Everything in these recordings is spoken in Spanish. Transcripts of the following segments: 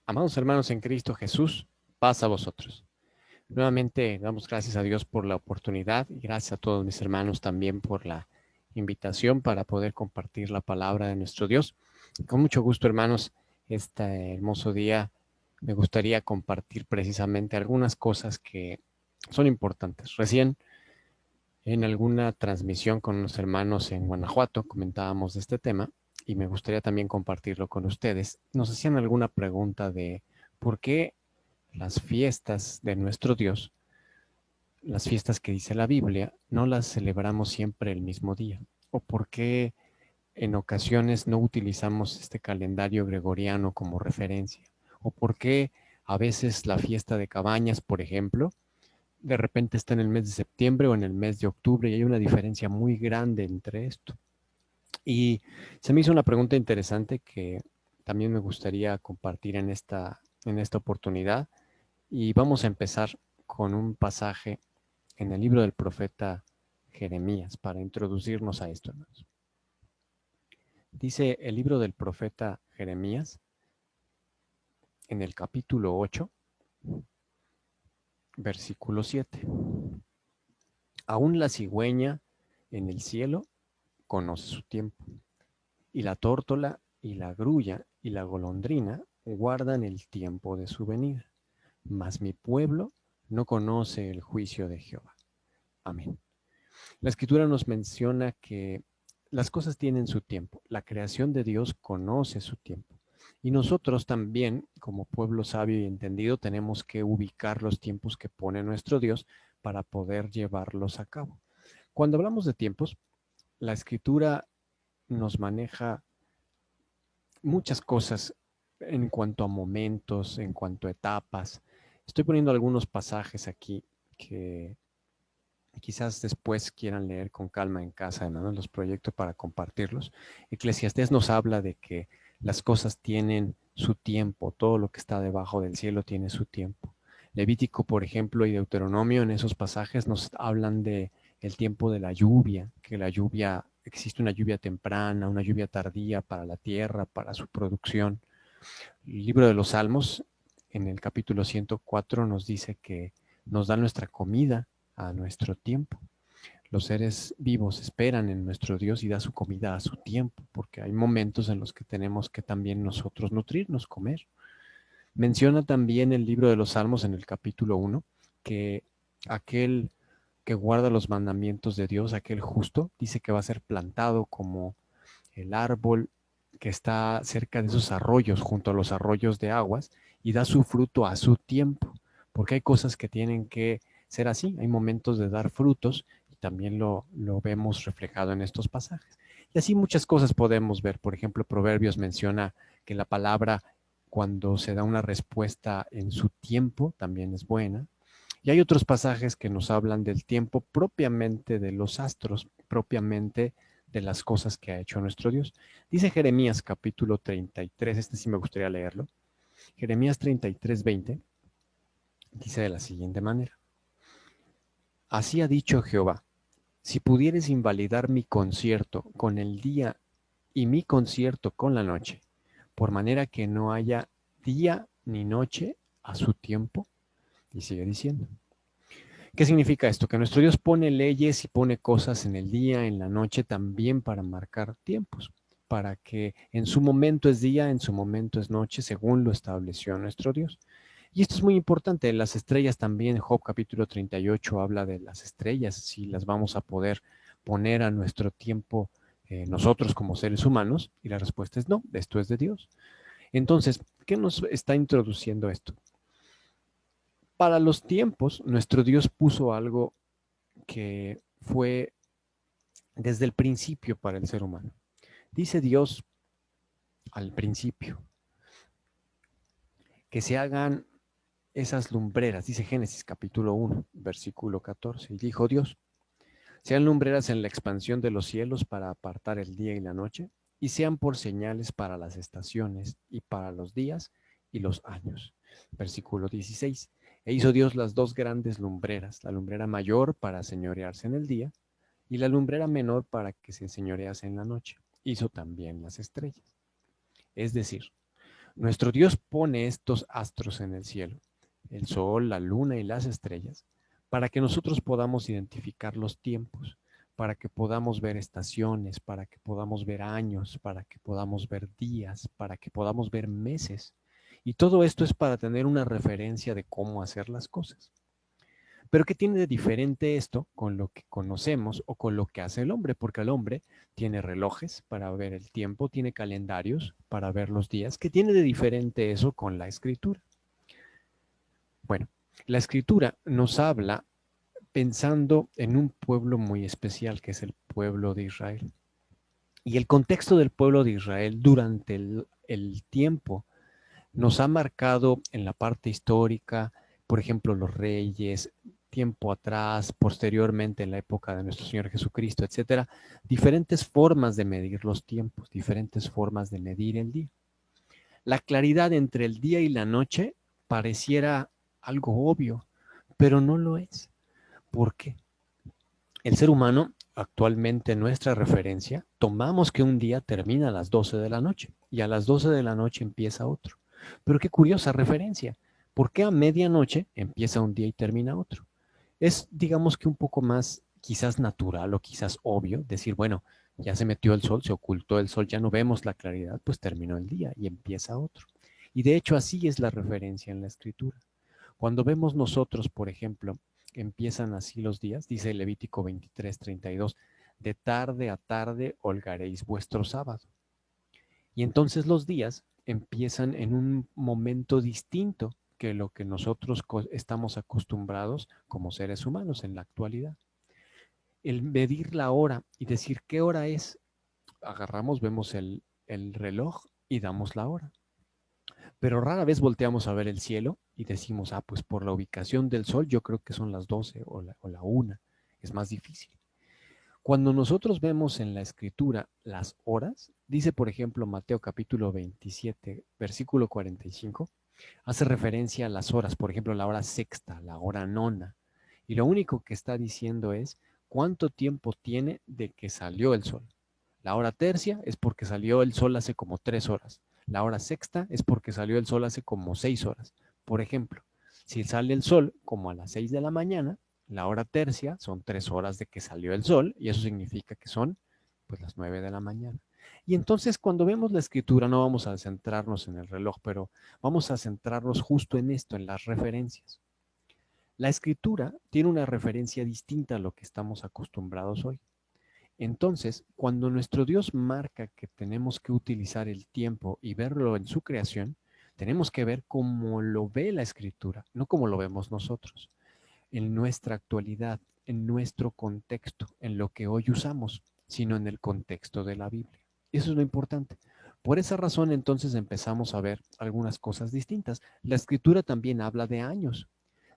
Amados hermanos en Cristo Jesús, paz a vosotros. Nuevamente damos gracias a Dios por la oportunidad y gracias a todos mis hermanos también por la invitación para poder compartir la palabra de nuestro Dios. Con mucho gusto, hermanos, este hermoso día me gustaría compartir precisamente algunas cosas que son importantes. Recién en alguna transmisión con unos hermanos en Guanajuato comentábamos de este tema y me gustaría también compartirlo con ustedes. Nos hacían alguna pregunta de por qué las fiestas de nuestro Dios, las fiestas que dice la Biblia, no las celebramos siempre el mismo día. O por qué en ocasiones no utilizamos este calendario gregoriano como referencia. O por qué a veces la fiesta de Cabañas, por ejemplo, de repente está en el mes de septiembre o en el mes de octubre y hay una diferencia muy grande entre esto. Y se me hizo una pregunta interesante que también me gustaría compartir en esta oportunidad. Y vamos a empezar con un pasaje en el libro del profeta Jeremías para introducirnos a esto, hermanos. Dice el libro del profeta Jeremías en el capítulo 8, versículo 7. Aún la cigüeña en el cielo conoce su tiempo, y la tórtola y la grulla y la golondrina guardan el tiempo de su venida, mas mi pueblo no conoce el juicio de Jehová. Amén. La escritura nos menciona que las cosas tienen su tiempo. La creación de Dios conoce su tiempo. Y nosotros también, como pueblo sabio y entendido, tenemos que ubicar los tiempos que pone nuestro Dios para poder llevarlos a cabo. Cuando hablamos de tiempos, la escritura nos maneja muchas cosas en cuanto a momentos, en cuanto a etapas. Estoy poniendo algunos pasajes aquí que quizás después quieran leer con calma en casa, hermanos, los proyectos para compartirlos. Eclesiastés nos habla de que las cosas tienen su tiempo, todo lo que está debajo del cielo tiene su tiempo. Levítico, por ejemplo, y Deuteronomio en esos pasajes nos hablan de el tiempo de la lluvia, que la lluvia, existe una lluvia temprana, una lluvia tardía para la tierra, para su producción. El libro de los Salmos, en el capítulo 104, nos dice que nos da nuestra comida a nuestro tiempo. Los seres vivos esperan en nuestro Dios y da su comida a su tiempo, porque hay momentos en los que tenemos que también nosotros nutrirnos, comer. Menciona también el libro de los Salmos en el capítulo 1 que aquel que guarda los mandamientos de Dios, aquel justo, dice que va a ser plantado como el árbol que está cerca de esos arroyos, junto a los arroyos de aguas, y da su fruto a su tiempo, porque hay cosas que tienen que ser así, hay momentos de dar frutos, y también lo vemos reflejado en estos pasajes. Y así muchas cosas podemos ver, por ejemplo, Proverbios menciona que la palabra, cuando se da una respuesta en su tiempo, también es buena. Y hay otros pasajes que nos hablan del tiempo propiamente de los astros, propiamente de las cosas que ha hecho nuestro Dios. Dice Jeremías capítulo 33, este sí me gustaría leerlo. Jeremías 33, 20, dice de la siguiente manera. Así ha dicho Jehová, si pudieres invalidar mi concierto con el día y mi concierto con la noche, por manera que no haya día ni noche a su tiempo, y sigue diciendo. ¿Qué significa esto? Que nuestro Dios pone leyes y pone cosas en el día, en la noche, también para marcar tiempos, para que en su momento es día, en su momento es noche, según lo estableció nuestro Dios. Y esto es muy importante. Las estrellas también, Job capítulo 38 habla de las estrellas, si las vamos a poder poner a nuestro tiempo nosotros como seres humanos. Y la respuesta es no, esto es de Dios. Entonces, ¿qué nos está introduciendo esto? Para los tiempos, nuestro Dios puso algo que fue desde el principio para el ser humano. Dice Dios al principio que se hagan esas lumbreras, dice Génesis capítulo 1, versículo 14, y dijo Dios, sean lumbreras en la expansión de los cielos para apartar el día y la noche, y sean por señales para las estaciones y para los días y los años. Versículo 16, e hizo Dios las dos grandes lumbreras, la lumbrera mayor para señorearse en el día, y la lumbrera menor para que se enseñorease en la noche. Hizo también las estrellas. Es decir, Nuestro Dios pone estos astros en el cielo, el sol, la luna y las estrellas, para que nosotros podamos identificar los tiempos, para que podamos ver estaciones, para que podamos ver años, para que podamos ver días, para que podamos ver meses. Y todo esto es para tener una referencia de cómo hacer las cosas. Pero ¿qué tiene de diferente esto con lo que conocemos o con lo que hace el hombre? Porque el hombre tiene relojes para ver el tiempo, tiene calendarios para ver los días. ¿Qué tiene de diferente eso con la escritura? Bueno, la escritura nos habla pensando en un pueblo muy especial, que es el pueblo de Israel. Y el contexto del pueblo de Israel durante el tiempo nos ha marcado en la parte histórica, por ejemplo, los reyes, tiempo atrás, posteriormente en la época de nuestro Señor Jesucristo, etcétera, diferentes formas de medir los tiempos, diferentes formas de medir el día. La claridad entre el día y la noche pareciera algo obvio, pero no lo es. ¿Por qué? El ser humano, actualmente nuestra referencia, tomamos que un día termina a las 12 de la noche y a las 12 de la noche empieza otro. Pero qué curiosa referencia. ¿Por qué a medianoche empieza un día y termina otro? Es, digamos que un poco más quizás natural o quizás obvio decir, bueno, ya se metió el sol, se ocultó el sol, ya no vemos la claridad, pues terminó el día y empieza otro. Y de hecho así es la referencia en la escritura. Cuando vemos nosotros, por ejemplo, que empiezan así los días, dice Levítico 23:32, de tarde a tarde holgaréis vuestro sábado. Y entonces los días empiezan en un momento distinto que lo que nosotros estamos acostumbrados como seres humanos en la actualidad. El medir la hora y decir qué hora es, agarramos, vemos el reloj y damos la hora. Pero rara vez volteamos a ver el cielo y decimos, ah, pues por la ubicación del sol yo creo que son las 12 o la 1. Es más difícil. Cuando nosotros vemos en la escritura las horas, dice por ejemplo Mateo capítulo 27, versículo 45, hace referencia a las horas, por ejemplo la hora sexta, la hora nona. Y lo único que está diciendo es cuánto tiempo tiene de que salió el sol. La hora tercia es porque salió el sol hace como 3 horas. La hora sexta es porque salió el sol hace como 6 horas. Por ejemplo, si sale el sol como a las 6 de la mañana, la hora tercia son 3 horas de que salió el sol y eso significa que son pues las 9 de la mañana. Y entonces cuando vemos la escritura no vamos a centrarnos en el reloj, pero vamos a centrarnos justo en esto, en las referencias. La escritura tiene una referencia distinta a lo que estamos acostumbrados hoy. Entonces, cuando nuestro Dios marca que tenemos que utilizar el tiempo y verlo en su creación, tenemos que ver cómo lo ve la escritura, no como lo vemos nosotros, en nuestra actualidad, en nuestro contexto, en lo que hoy usamos, sino en el contexto de la Biblia. Eso es lo importante. Por esa razón, entonces empezamos a ver algunas cosas distintas. La escritura también habla de años.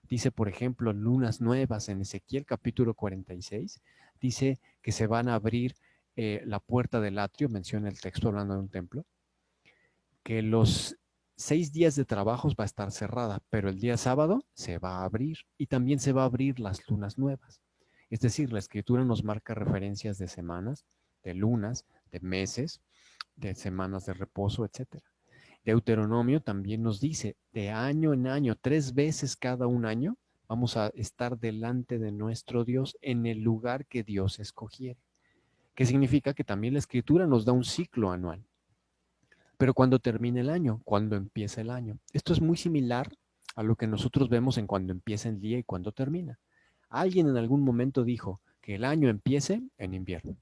Dice, por ejemplo, lunas nuevas en Ezequiel capítulo 46. Dice que se van a abrir la puerta del atrio, menciona el texto hablando de un templo, que los 6 días de trabajos va a estar cerrada, pero el día sábado se va a abrir y también se va a abrir las lunas nuevas. Es decir, la escritura nos marca referencias de semanas, de lunas, de meses, de semanas de reposo, etcétera. Deuteronomio también nos dice, de año en año, 3 veces cada un año, vamos a estar delante de nuestro Dios en el lugar que Dios escogiere. ¿Qué significa? Que también la escritura nos da un ciclo anual. Pero cuando termina el año, cuando empieza el año. Esto es muy similar a lo que nosotros vemos en cuando empieza el día y cuando termina. Alguien en algún momento dijo que el año empiece en invierno.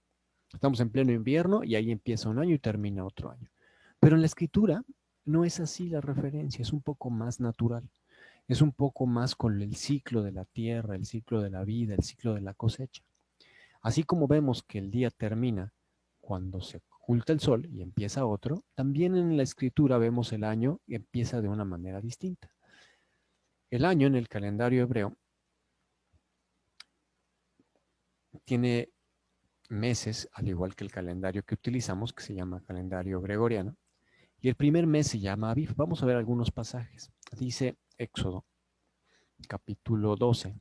Estamos en pleno invierno y ahí empieza un año y termina otro año. Pero en la escritura no es así la referencia, es un poco más natural. Es un poco más con el ciclo de la tierra, el ciclo de la vida, el ciclo de la cosecha. Así como vemos que el día termina cuando se oculta el sol y empieza otro, también en la escritura vemos el año y empieza de una manera distinta. El año en el calendario hebreo tiene meses, al igual que el calendario que utilizamos, que se llama calendario gregoriano, y el primer mes se llama Aviv. Vamos a ver algunos pasajes. Dice Éxodo, capítulo 12,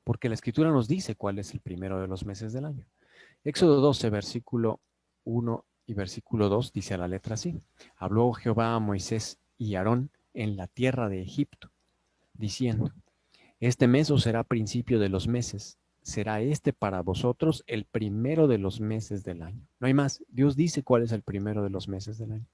porque la escritura nos dice cuál es el primero de los meses del año. Éxodo 12, versículo 1 y versículo 2 dice a la letra así: habló Jehová a Moisés y Aarón en la tierra de Egipto, diciendo: este mes os será principio de los meses, será este para vosotros el primero de los meses del año. No hay más, Dios dice cuál es el primero de los meses del año.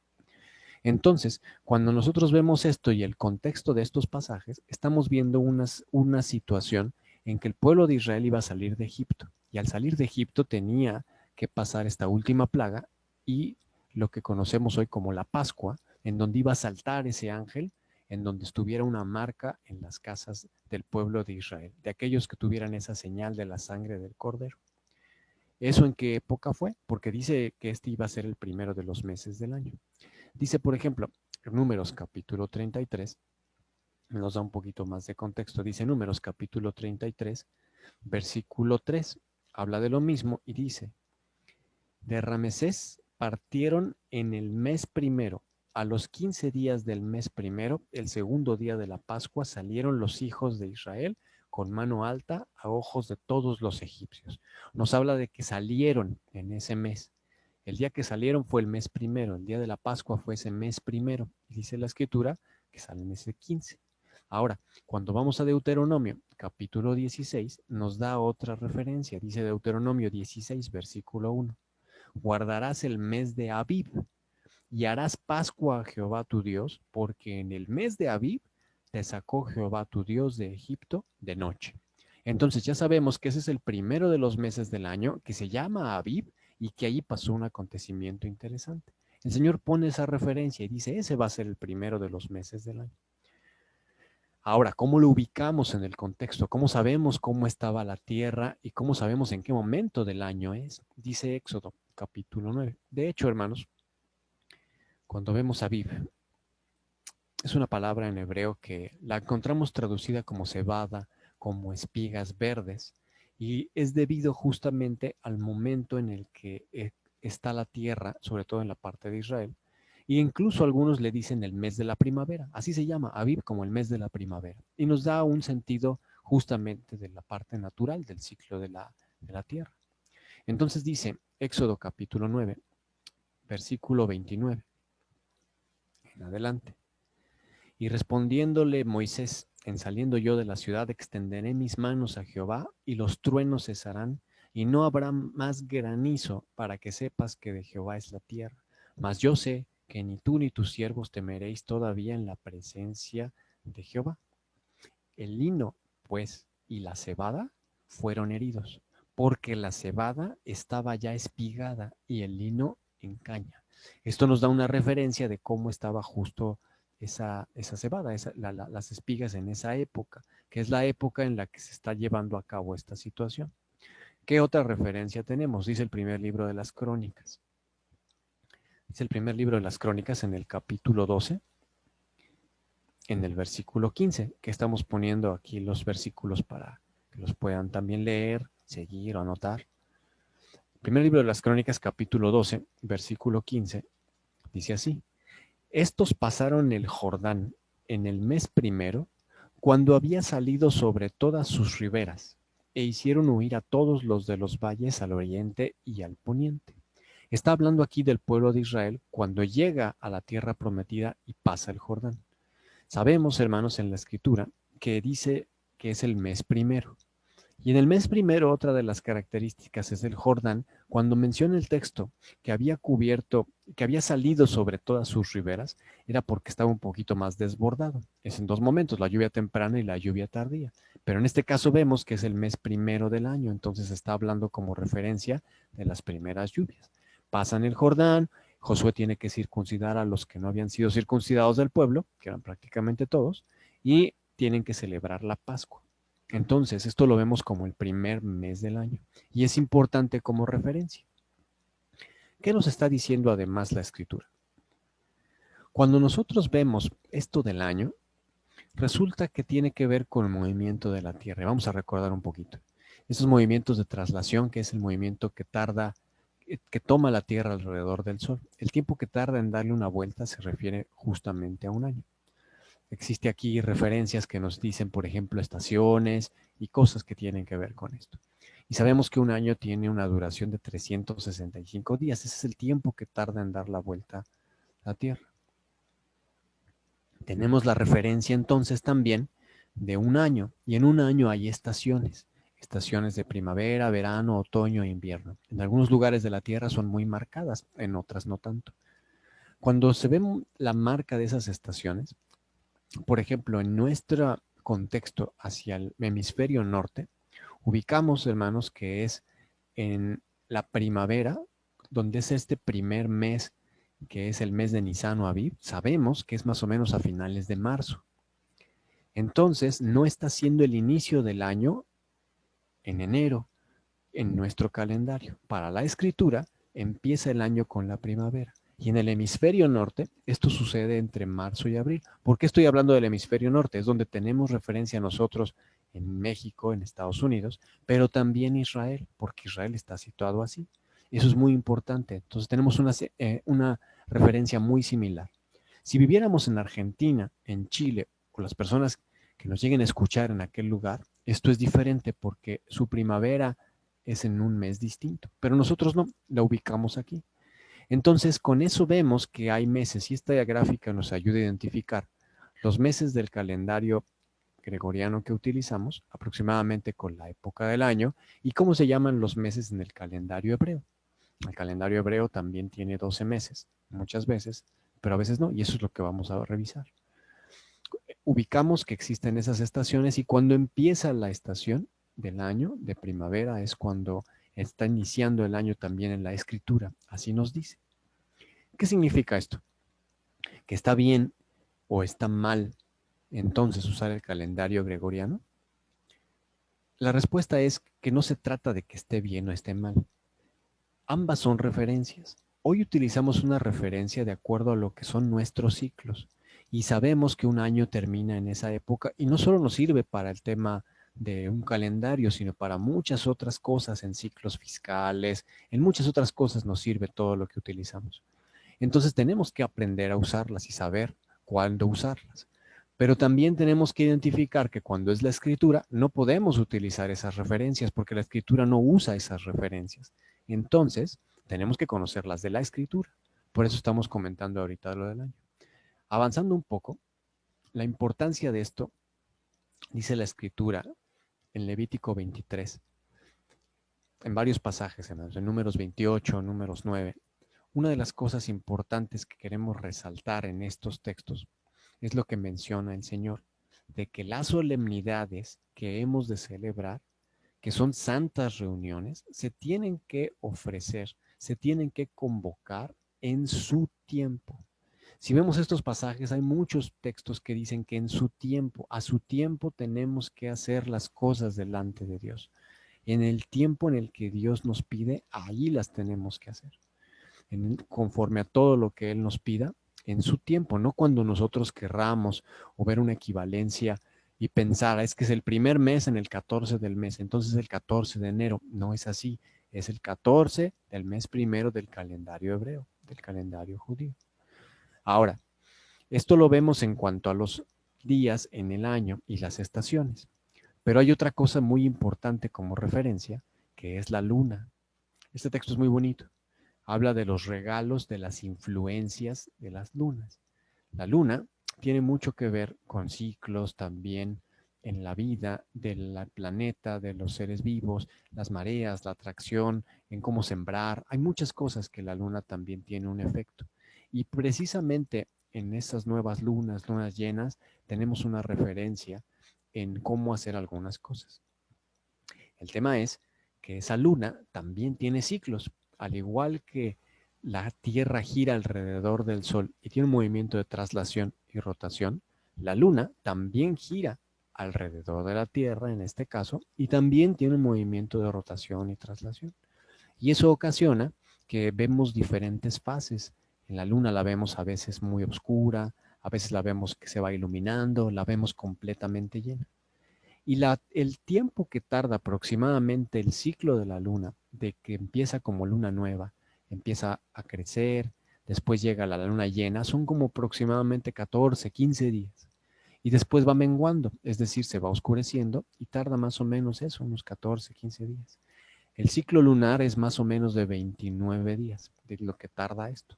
Entonces, cuando nosotros vemos esto y el contexto de estos pasajes, estamos viendo una situación en que el pueblo de Israel iba a salir de Egipto, y al salir de Egipto tenía que pasar esta última plaga y lo que conocemos hoy como la Pascua, en donde iba a saltar ese ángel, en donde estuviera una marca en las casas del pueblo de Israel, de aquellos que tuvieran esa señal de la sangre del cordero. ¿Eso en qué época fue? Porque dice que este iba a ser el primero de los meses del año. Dice, por ejemplo, Números capítulo 33, nos da un poquito más de contexto. Dice Números capítulo 33, versículo 3, habla de lo mismo y dice: de Ramesés partieron en el mes primero. A los 15 días del mes primero, el segundo día de la Pascua, salieron los hijos de Israel con mano alta a ojos de todos los egipcios. Nos habla de que salieron en ese mes. El día que salieron fue el mes primero, el día de la Pascua fue ese mes primero. Y dice la escritura que salen ese 15. Ahora, cuando vamos a Deuteronomio, capítulo 16, nos da otra referencia. Dice Deuteronomio 16, versículo 1. Guardarás el mes de Abib y harás Pascua a Jehová tu Dios, porque en el mes de Abib te sacó Jehová tu Dios de Egipto de noche. Entonces ya sabemos que ese es el primero de los meses del año, que se llama Abib, y que ahí pasó un acontecimiento interesante. El Señor pone esa referencia y dice: ese va a ser el primero de los meses del año. Ahora, ¿cómo lo ubicamos en el contexto? ¿Cómo sabemos cómo estaba la tierra y cómo sabemos en qué momento del año es? Dice Éxodo, capítulo 9. De hecho, hermanos, cuando vemos Abib, es una palabra en hebreo que la encontramos traducida como cebada, como espigas verdes, y es debido justamente al momento en el que está la tierra, sobre todo en la parte de Israel, e incluso algunos le dicen el mes de la primavera. Así se llama Abib, como el mes de la primavera, y nos da un sentido justamente de la parte natural del ciclo de la tierra. Entonces dice Éxodo capítulo 9, versículo 29 en adelante: y respondiéndole Moisés: en saliendo yo de la ciudad, extenderé mis manos a Jehová, y los truenos cesarán, y no habrá más granizo, para que sepas que de Jehová es la tierra. Mas yo sé que ni tú ni tus siervos temeréis todavía en la presencia de Jehová. El lino, pues, y la cebada fueron heridos, porque la cebada estaba ya espigada y el lino en caña. Esto nos da una referencia de cómo estaba justo esa cebada, las espigas en esa época, que es la época en la que se está llevando a cabo esta situación. ¿Qué otra referencia tenemos? Dice el primer libro de las Crónicas. Dice el primer libro de las Crónicas en el capítulo 12, en el versículo 15, que estamos poniendo aquí los versículos para que los puedan también leer, seguir o anotar. Primer libro de las Crónicas, capítulo 12, versículo 15, dice así: estos pasaron el Jordán en el mes primero, cuando había salido sobre todas sus riberas, e hicieron huir a todos los de los valles al oriente y al poniente. Está hablando aquí del pueblo de Israel cuando llega a la tierra prometida y pasa el Jordán. Sabemos, hermanos, en la escritura que dice que es el mes primero. Y en el mes primero, otra de las características es el Jordán, cuando menciona el texto que había cubierto, que había salido sobre todas sus riberas, era porque estaba un poquito más desbordado. Es en dos momentos, la lluvia temprana y la lluvia tardía. Pero en este caso vemos que es el mes primero del año, entonces está hablando como referencia de las primeras lluvias. Pasan el Jordán, Josué tiene que circuncidar a los que no habían sido circuncidados del pueblo, que eran prácticamente todos, y tienen que celebrar la Pascua. Entonces, esto lo vemos como el primer mes del año y es importante como referencia. ¿Qué nos está diciendo además la escritura? Cuando nosotros vemos esto del año, resulta que tiene que ver con el movimiento de la Tierra. Vamos a recordar un poquito. Esos movimientos de traslación, que es el movimiento que tarda, que toma la Tierra alrededor del Sol. El tiempo que tarda en darle una vuelta se refiere justamente a un año. Existe aquí referencias que nos dicen, por ejemplo, estaciones y cosas que tienen que ver con esto. Y sabemos que un año tiene una duración de 365 días. Ese es el tiempo que tarda en dar la vuelta a la Tierra. Tenemos la referencia entonces también de un año, y en un año hay estaciones. Estaciones de primavera, verano, otoño e invierno. En algunos lugares de la Tierra son muy marcadas, en otras no tanto. Cuando se ve la marca de esas estaciones, por ejemplo, en nuestro contexto hacia el hemisferio norte, ubicamos, hermanos, que es en la primavera, donde es este primer mes, que es el mes de Nisan o Aviv, sabemos que es más o menos a finales de marzo. Entonces, no está siendo el inicio del año en enero en nuestro calendario. Para la escritura, empieza el año con la primavera. Y en el hemisferio norte, esto sucede entre marzo y abril. ¿Por qué estoy hablando del hemisferio norte? Es donde tenemos referencia nosotros en México, en Estados Unidos, pero también Israel, porque Israel está situado así. Eso es muy importante. Entonces tenemos una referencia muy similar. Si viviéramos en Argentina, en Chile, o las personas que nos lleguen a escuchar en aquel lugar, esto es diferente porque su primavera es en un mes distinto, pero nosotros no, la ubicamos aquí. Entonces, con eso vemos que hay meses y esta gráfica nos ayuda a identificar los meses del calendario gregoriano que utilizamos, aproximadamente con la época del año, y cómo se llaman los meses en el calendario hebreo. El calendario hebreo también tiene 12 meses, muchas veces, pero a veces no, y eso es lo que vamos a revisar. Ubicamos que existen esas estaciones y cuando empieza la estación del año de primavera es cuando está iniciando el año también en la escritura, así nos dice. ¿Qué significa esto? ¿Que está bien o está mal entonces usar el calendario gregoriano? La respuesta es que no se trata de que esté bien o esté mal. Ambas son referencias. Hoy utilizamos una referencia de acuerdo a lo que son nuestros ciclos y sabemos que un año termina en esa época y no solo nos sirve para el tema de un calendario, sino para muchas otras cosas en ciclos fiscales, en muchas otras cosas nos sirve todo lo que utilizamos. Entonces tenemos que aprender a usarlas y saber cuándo usarlas. Pero también tenemos que identificar que cuando es la escritura no podemos utilizar esas referencias porque la escritura no usa esas referencias. Entonces, tenemos que conocer las de la escritura. Por eso estamos comentando ahorita lo del año. Avanzando un poco, la importancia de esto, dice la escritura en Levítico 23, en varios pasajes, en Números 28, Números 9. Una de las cosas importantes que queremos resaltar en estos textos es lo que menciona el Señor, de que las solemnidades que hemos de celebrar, que son santas reuniones, se tienen que ofrecer, se tienen que convocar en su tiempo. Si vemos estos pasajes, hay muchos textos que dicen que en su tiempo, a su tiempo tenemos que hacer las cosas delante de Dios. En el tiempo en el que Dios nos pide, ahí las tenemos que hacer. Conforme a todo lo que Él nos pida, en su tiempo, no cuando nosotros querramos o ver una equivalencia y pensar, es que es el primer mes en el 14 del mes, entonces el 14 de enero. No es así, es el 14 del mes primero del calendario hebreo, del calendario judío. Ahora, esto lo vemos en cuanto a los días en el año y las estaciones. Pero hay otra cosa muy importante como referencia, que es la luna. Este texto es muy bonito. Habla de los regalos, de las influencias de las lunas. La luna tiene mucho que ver con ciclos también en la vida del planeta, de los seres vivos, las mareas, la atracción, en cómo sembrar. Hay muchas cosas que la luna también tiene un efecto. Y precisamente en esas nuevas lunas, lunas llenas, tenemos una referencia en cómo hacer algunas cosas. El tema es que esa luna también tiene ciclos, al igual que la Tierra gira alrededor del Sol y tiene un movimiento de traslación y rotación, la luna también gira alrededor de la Tierra en este caso y también tiene un movimiento de rotación y traslación. Y eso ocasiona que vemos diferentes fases. En la luna la vemos a veces muy oscura, a veces la vemos que se va iluminando, la vemos completamente llena. Y el tiempo que tarda aproximadamente el ciclo de la luna, de que empieza como luna nueva, empieza a crecer, después llega la luna llena, son como aproximadamente 14, 15 días. Y después va menguando, es decir, se va oscureciendo y tarda más o menos eso, unos 14, 15 días. El ciclo lunar es más o menos de 29 días, de lo que tarda esto.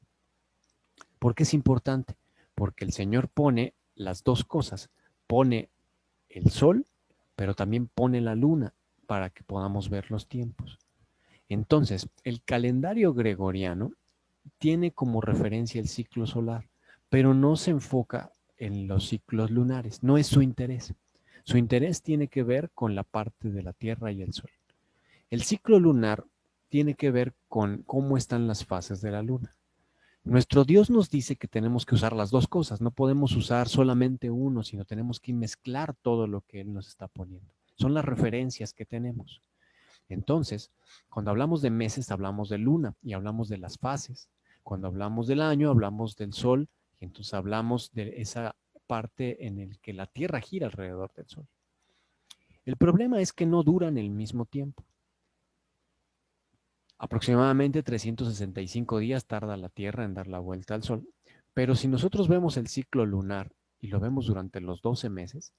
¿Por qué es importante? Porque el Señor pone las dos cosas, pone el sol, pero también pone la luna para que podamos ver los tiempos. Entonces, el calendario gregoriano tiene como referencia el ciclo solar, pero no se enfoca en los ciclos lunares, no es su interés. Su interés tiene que ver con la parte de la Tierra y el Sol. El ciclo lunar tiene que ver con cómo están las fases de la luna. Nuestro Dios nos dice que tenemos que usar las dos cosas, no podemos usar solamente uno, sino tenemos que mezclar todo lo que Él nos está poniendo. Son las referencias que tenemos. Entonces, cuando hablamos de meses, hablamos de luna y hablamos de las fases. Cuando hablamos del año, hablamos del sol y entonces hablamos de esa parte en el que la Tierra gira alrededor del sol. El problema es que no duran el mismo tiempo. Aproximadamente 365 días tarda la Tierra en dar la vuelta al Sol, pero si nosotros vemos el ciclo lunar y lo vemos durante los 12 meses,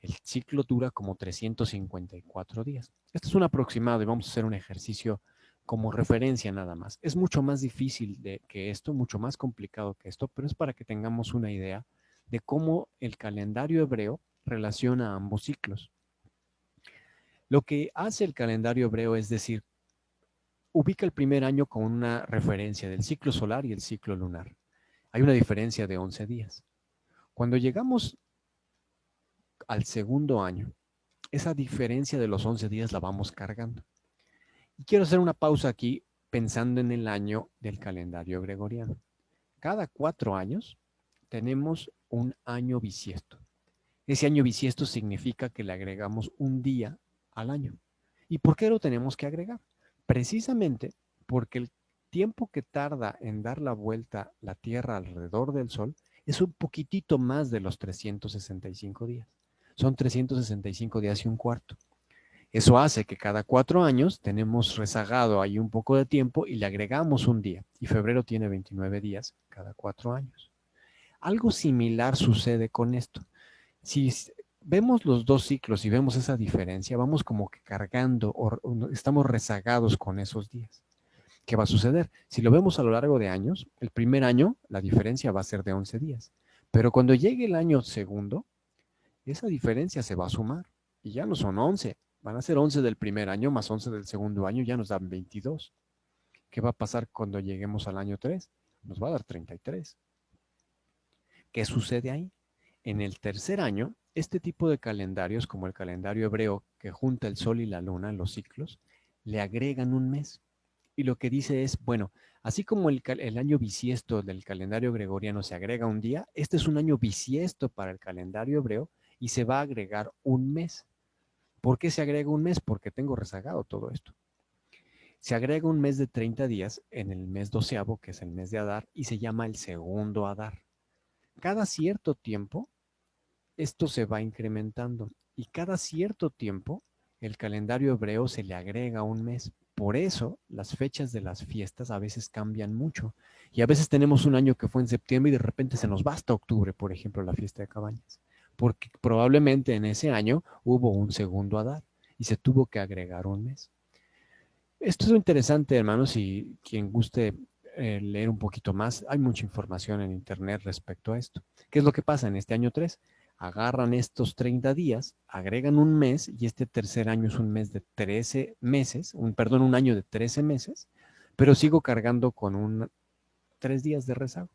el ciclo dura como 354 días. Esto es un aproximado y vamos a hacer un ejercicio como referencia nada más. Es mucho más difícil que esto, mucho más complicado que esto, pero es para que tengamos una idea de cómo el calendario hebreo relaciona ambos ciclos. Lo que hace el calendario hebreo es decir, ubica el primer año con una referencia del ciclo solar y el ciclo lunar. Hay una diferencia de 11 días. Cuando llegamos al segundo año, esa diferencia de los 11 días la vamos cargando. Y quiero hacer una pausa aquí pensando en el año del calendario gregoriano. Cada 4 años tenemos un año bisiesto. Ese año bisiesto significa que le agregamos un día al año. ¿Y por qué lo tenemos que agregar? Precisamente porque el tiempo que tarda en dar la vuelta la Tierra alrededor del Sol es un poquitito más de los 365 días. Son 365 días y un cuarto. Eso hace que cada 4 años tenemos rezagado ahí un poco de tiempo y le agregamos un día. Y febrero tiene 29 días cada 4 años. Algo similar sucede con esto. Si vemos los dos ciclos y vemos esa diferencia, vamos como que cargando o estamos rezagados con esos días. ¿Qué va a suceder? Si lo vemos a lo largo de años, el primer año la diferencia va a ser de 11 días. Pero cuando llegue el año segundo, esa diferencia se va a sumar y ya no son 11, van a ser 11 del primer año más 11 del segundo año, ya nos dan 22. ¿Qué va a pasar cuando lleguemos al año 3? Nos va a dar 33. ¿Qué sucede ahí? En el tercer año, este tipo de calendarios, como el calendario hebreo que junta el sol y la luna en los ciclos, le agregan un mes. Y lo que dice es, bueno, así como el año bisiesto del calendario gregoriano se agrega un día, este es un año bisiesto para el calendario hebreo y se va a agregar un mes. ¿Por qué se agrega un mes? Porque tengo rezagado todo esto. Se agrega un mes de 30 días en el mes doceavo, que es el mes de Adar, y se llama el segundo Adar. Cada cierto tiempo, esto se va incrementando y cada cierto tiempo, el calendario hebreo se le agrega un mes. Por eso, las fechas de las fiestas a veces cambian mucho. Y a veces tenemos un año que fue en septiembre y de repente se nos va hasta octubre, por ejemplo, la fiesta de cabañas. Porque probablemente en ese año hubo un segundo Adar y se tuvo que agregar un mes. Esto es interesante, hermanos, y quien guste leer un poquito más, hay mucha información en internet respecto a esto. ¿Qué es lo que pasa en este año 3? Agarran estos 30 días, agregan un mes y este tercer año es un mes de 13 meses, un año de 13 meses, pero sigo cargando con 3 días de rezago.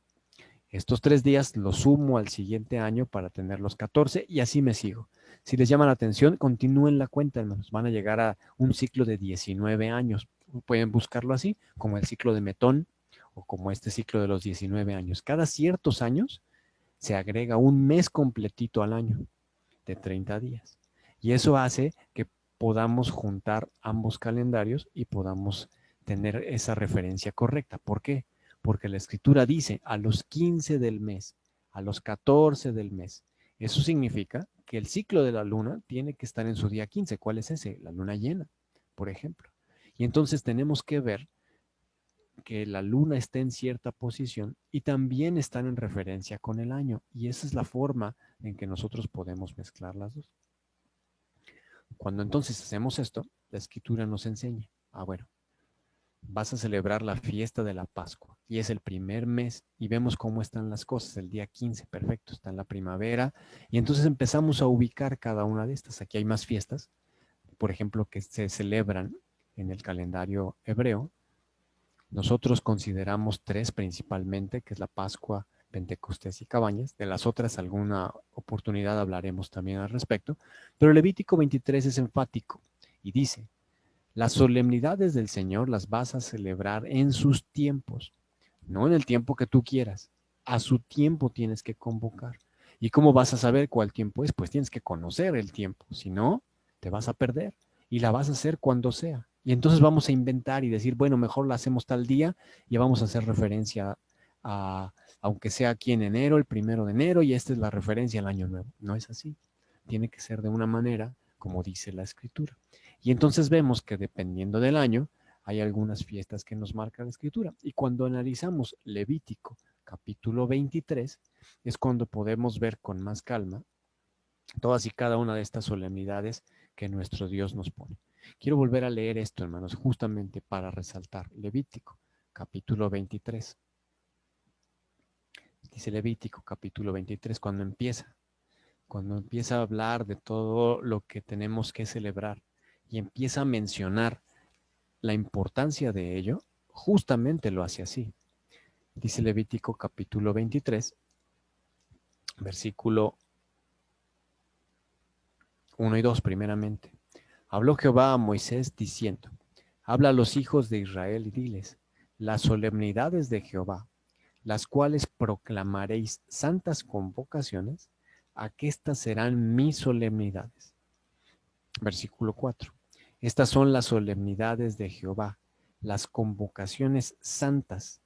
Estos 3 días los sumo al siguiente año para tener los 14 y así me sigo. Si les llama la atención, continúen la cuenta, hermanos. Van a llegar a un ciclo de 19 años. Pueden buscarlo así, como el ciclo de Metón o como este ciclo de los 19 años. Cada ciertos años se agrega un mes completito al año de 30 días. Y eso hace que podamos juntar ambos calendarios y podamos tener esa referencia correcta. ¿Por qué? Porque la escritura dice a los 15 del mes, a los 14 del mes. Eso significa que el ciclo de la luna tiene que estar en su día 15. ¿Cuál es ese? La luna llena, por ejemplo. Y entonces tenemos que ver que la luna esté en cierta posición y también están en referencia con el año. Y esa es la forma en que nosotros podemos mezclar las dos. Cuando entonces hacemos esto, la escritura nos enseña, Bueno, vas a celebrar la fiesta de la Pascua y es el primer mes y vemos cómo están las cosas. El día 15, perfecto, está en la primavera y entonces empezamos a ubicar cada una de estas. Aquí hay más fiestas, por ejemplo, que se celebran en el calendario hebreo. Nosotros consideramos tres principalmente, que es la Pascua, Pentecostés y Cabañas. De las otras, alguna oportunidad hablaremos también al respecto. Pero Levítico 23 es enfático y dice, las solemnidades del Señor las vas a celebrar en sus tiempos, no en el tiempo que tú quieras. A su tiempo tienes que convocar. ¿Y cómo vas a saber cuál tiempo es? Pues tienes que conocer el tiempo, si no, te vas a perder y la vas a hacer cuando sea. Y entonces vamos a inventar y decir, bueno, mejor la hacemos tal día y vamos a hacer referencia a, aunque sea aquí en enero, el 1 de enero, y esta es la referencia al año nuevo. No es así. Tiene que ser de una manera como dice la escritura. Y entonces vemos que dependiendo del año, hay algunas fiestas que nos marca la escritura. Y cuando analizamos Levítico capítulo 23, es cuando podemos ver con más calma todas y cada una de estas solemnidades que nuestro Dios nos pone. Quiero volver a leer esto, hermanos, justamente para resaltar Levítico capítulo 23. Dice Levítico capítulo 23 cuando empieza a hablar de todo lo que tenemos que celebrar y empieza a mencionar la importancia de ello, justamente lo hace así. Dice Levítico capítulo 23, versículo 1 y 2 primeramente. Habló Jehová a Moisés diciendo, habla a los hijos de Israel y diles, las solemnidades de Jehová, las cuales proclamaréis santas convocaciones, aquestas serán mis solemnidades. Versículo 4. Estas son las solemnidades de Jehová, las convocaciones santas,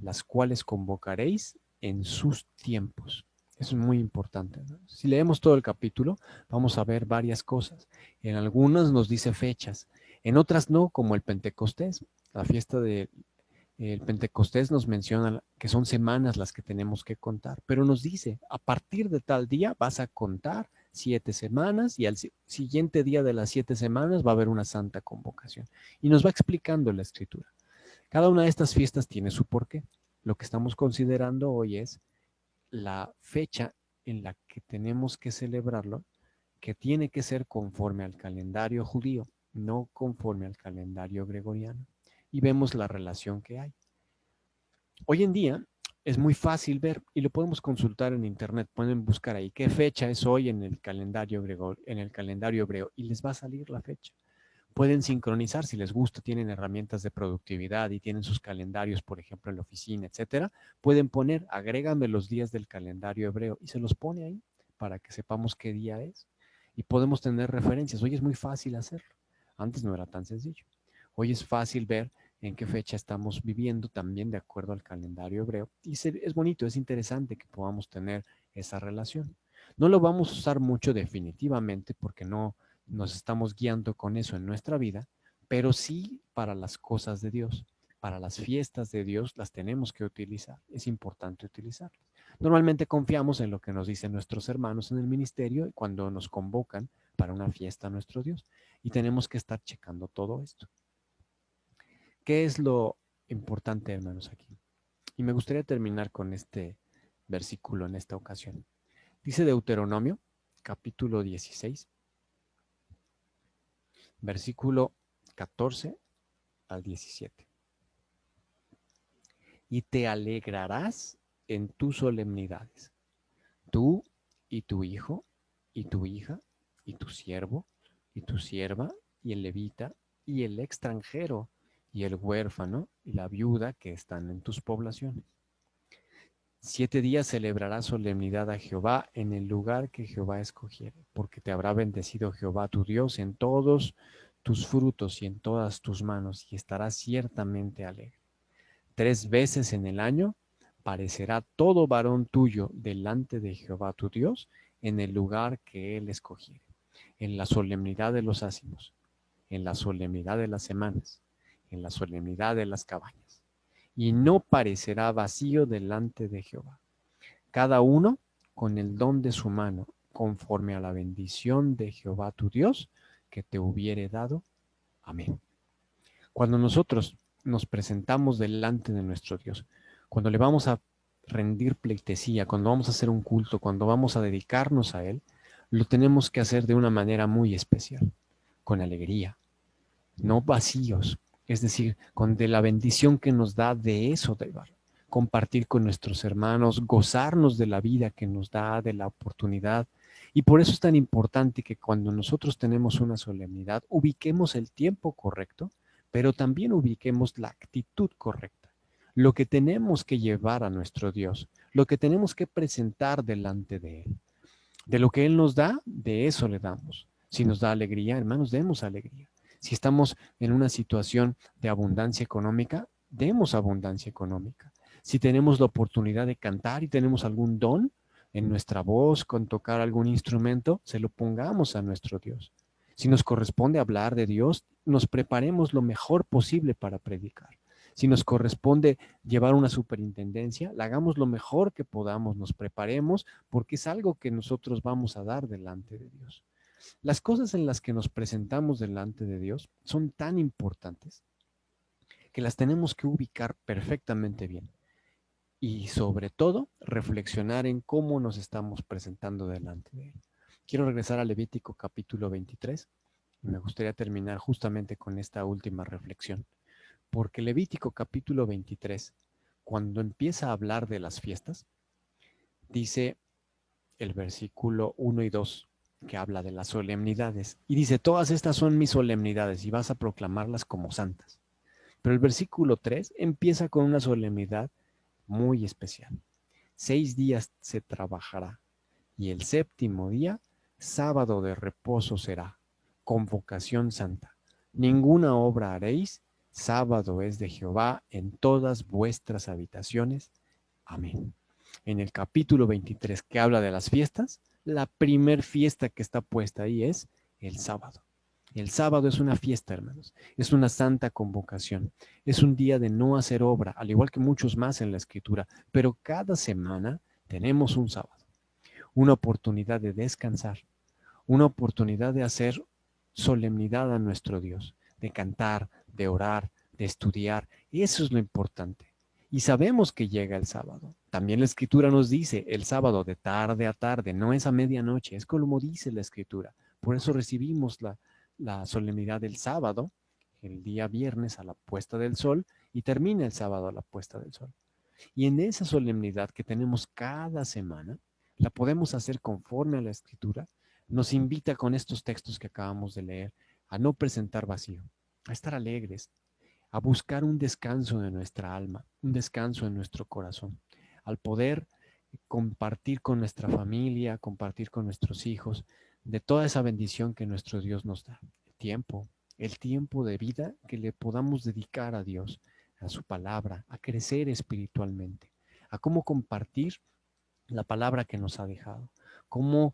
las cuales convocaréis en sus tiempos. Eso es muy importante, ¿no? Si leemos todo el capítulo, vamos a ver varias cosas. En algunas nos dice fechas, en otras no, como el Pentecostés. La fiesta del Pentecostés nos menciona que son semanas las que tenemos que contar, pero nos dice, a partir de tal día vas a contar 7 semanas y al siguiente día de las 7 semanas va a haber una santa convocación. Y nos va explicando la escritura. Cada una de estas fiestas tiene su porqué. Lo que estamos considerando hoy es la fecha en la que tenemos que celebrarlo, que tiene que ser conforme al calendario judío, no conforme al calendario gregoriano. Y vemos la relación que hay. Hoy en día es muy fácil ver y lo podemos consultar en internet. Pueden buscar ahí qué fecha es hoy en el calendario hebreo y les va a salir la fecha. Pueden sincronizar si les gusta, tienen herramientas de productividad y tienen sus calendarios, por ejemplo, en la oficina, etcétera. Pueden poner, agrégame los días del calendario hebreo y se los pone ahí para que sepamos qué día es y podemos tener referencias. Hoy es muy fácil hacerlo. Antes no era tan sencillo. Hoy es fácil ver en qué fecha estamos viviendo también de acuerdo al calendario hebreo. Y es bonito, es interesante que podamos tener esa relación. No lo vamos a usar mucho definitivamente porque no nos estamos guiando con eso en nuestra vida, pero sí para las cosas de Dios, para las fiestas de Dios las tenemos que utilizar. Es importante utilizarlas. Normalmente confiamos en lo que nos dicen nuestros hermanos en el ministerio cuando nos convocan para una fiesta a nuestro Dios y tenemos que estar checando todo esto. ¿Qué es lo importante, hermanos, aquí? Y me gustaría terminar con este versículo en esta ocasión. Dice Deuteronomio, capítulo 16, versículo 14 al 17. Y te alegrarás en tus solemnidades, tú y tu hijo y tu hija y tu siervo y tu sierva y el levita y el extranjero y el huérfano y la viuda que están en tus poblaciones. 7 días celebrarás solemnidad a Jehová en el lugar que Jehová escogiere, porque te habrá bendecido Jehová tu Dios en todos tus frutos y en todas tus manos, y estarás ciertamente alegre. 3 veces en el año parecerá todo varón tuyo delante de Jehová tu Dios en el lugar que él escogiere, en la solemnidad de los ácimos, en la solemnidad de las semanas, en la solemnidad de las cabañas, y no parecerá vacío delante de Jehová. Cada uno con el don de su mano, conforme a la bendición de Jehová tu Dios, que te hubiere dado. Amén. Cuando nosotros nos presentamos delante de nuestro Dios, cuando le vamos a rendir pleitesía, cuando vamos a hacer un culto, cuando vamos a dedicarnos a Él, lo tenemos que hacer de una manera muy especial, con alegría, no vacíos, es decir, con de la bendición que nos da de eso, de compartir con nuestros hermanos, gozarnos de la vida que nos da, de la oportunidad. Y por eso es tan importante que cuando nosotros tenemos una solemnidad, ubiquemos el tiempo correcto, pero también ubiquemos la actitud correcta, lo que tenemos que llevar a nuestro Dios, lo que tenemos que presentar delante de Él. De lo que Él nos da, de eso le damos. Si nos da alegría, hermanos, demos alegría. Si estamos en una situación de abundancia económica, demos abundancia económica. Si tenemos la oportunidad de cantar y tenemos algún don en nuestra voz, con tocar algún instrumento, se lo pongamos a nuestro Dios. Si nos corresponde hablar de Dios, nos preparemos lo mejor posible para predicar. Si nos corresponde llevar una superintendencia, la hagamos lo mejor que podamos, nos preparemos porque es algo que nosotros vamos a dar delante de Dios. Las cosas en las que nos presentamos delante de Dios son tan importantes que las tenemos que ubicar perfectamente bien y sobre todo reflexionar en cómo nos estamos presentando delante de Él. Quiero regresar a Levítico capítulo 23 y me gustaría terminar justamente con esta última reflexión, porque Levítico capítulo 23, cuando empieza a hablar de las fiestas, dice el versículo 1 y 2, que habla de las solemnidades. Y dice, todas estas son mis solemnidades y vas a proclamarlas como santas. Pero el versículo 3 empieza con una solemnidad muy especial. 6 días se trabajará y el séptimo día, sábado de reposo será, convocación santa. Ninguna obra haréis, sábado es de Jehová en todas vuestras habitaciones. Amén. En el capítulo 23 que habla de las fiestas, la primer fiesta que está puesta ahí es el sábado. El sábado es una fiesta, hermanos. Es una santa convocación. Es un día de no hacer obra, al igual que muchos más en la Escritura. Pero cada semana tenemos un sábado, una oportunidad de descansar, una oportunidad de hacer solemnidad a nuestro Dios, de cantar, de orar, de estudiar. Eso es lo importante. Y sabemos que llega el sábado. También la Escritura nos dice el sábado de tarde a tarde, no es a medianoche, es como dice la Escritura. Por eso recibimos la solemnidad del sábado, el día viernes a la puesta del sol, y termina el sábado a la puesta del sol. Y en esa solemnidad que tenemos cada semana, la podemos hacer conforme a la Escritura. Nos invita con estos textos que acabamos de leer a no presentar vacío, a estar alegres, a buscar un descanso en nuestra alma, un descanso en nuestro corazón, al poder compartir con nuestra familia, compartir con nuestros hijos de toda esa bendición que nuestro Dios nos da. El tiempo de vida que le podamos dedicar a Dios, a su palabra, a crecer espiritualmente, a cómo compartir la palabra que nos ha dejado, cómo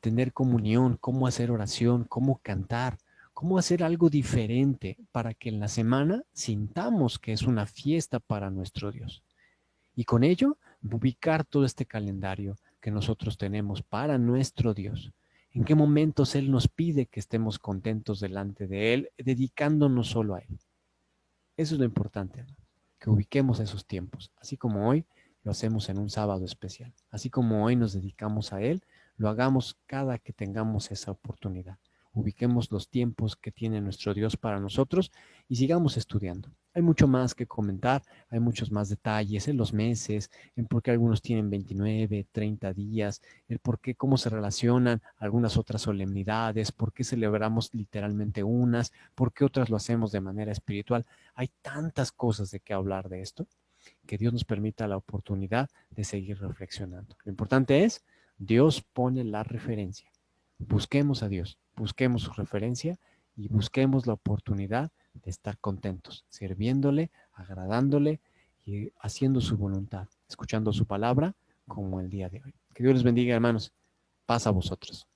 tener comunión, cómo hacer oración, cómo cantar, cómo hacer algo diferente para que en la semana sintamos que es una fiesta para nuestro Dios. Y con ello, ubicar todo este calendario que nosotros tenemos para nuestro Dios. En qué momentos Él nos pide que estemos contentos delante de Él, dedicándonos solo a Él. Eso es lo importante, ¿no? Que ubiquemos esos tiempos, así como hoy lo hacemos en un sábado especial, así como hoy nos dedicamos a Él, lo hagamos cada que tengamos esa oportunidad. Ubiquemos los tiempos que tiene nuestro Dios para nosotros y sigamos estudiando. Hay mucho más que comentar, hay muchos más detalles en los meses, en por qué algunos tienen 29, 30 días, el por qué, cómo se relacionan algunas otras solemnidades, por qué celebramos literalmente unas, por qué otras lo hacemos de manera espiritual. Hay tantas cosas de qué hablar de esto, que Dios nos permita la oportunidad de seguir reflexionando. Lo importante es, Dios pone la referencia. Busquemos a Dios, busquemos su referencia y busquemos la oportunidad de estar contentos, sirviéndole, agradándole y haciendo su voluntad, escuchando su palabra como el día de hoy. Que Dios les bendiga, hermanos. Paz a vosotros.